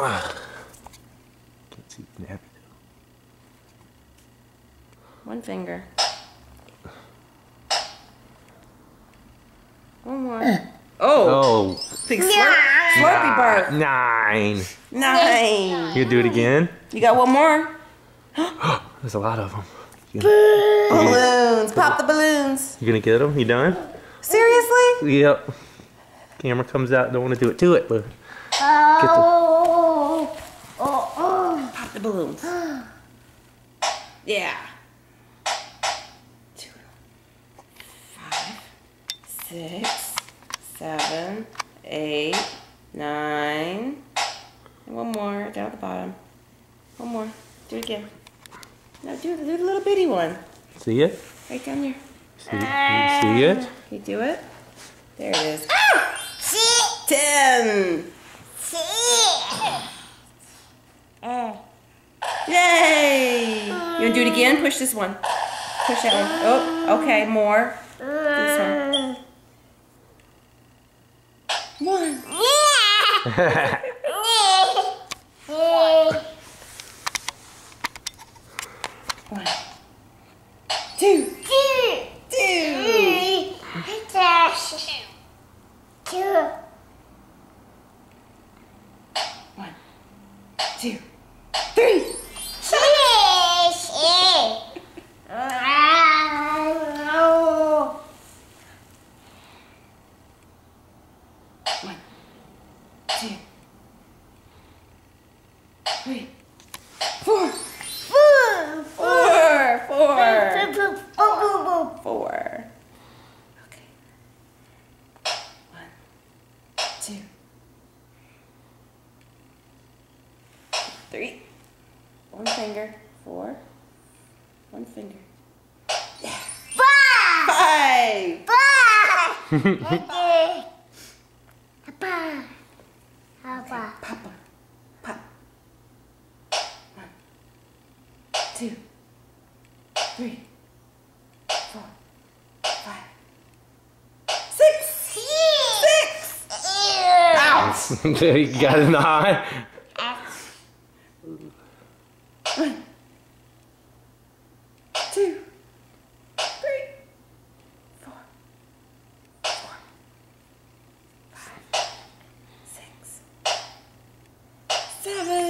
Can't see Nappy. One finger. One more. Oh! Big slurpy bark. 9. 9. You do it again? You got one more? There's a lot of them. Balloons. Pop the balloons. You gonna get them? You done? Seriously? Yep. Camera comes out. Don't want to do it to it, but Pop the balloons. Yeah. 2, 5, 6, 7, 8, 9. And one more down at the bottom. One more. Do it again. No, do the little bitty one. see it? Right down here. See it? Can you do it? There it is. 10. Yay! You want to do it again? Push this one. Push that one. Oh, okay, more. This one. 1. 1, 2. 1, 2, 3. One, 2, 3, 4. 4. Okay. 1, 2, 3. One finger. 4. One finger. Yeah. 5. Papa. Pop. 1, 2, 3, 4, 5, 6. 6. You got an eye. 1, 2, 3, 4, 5, 6, 7.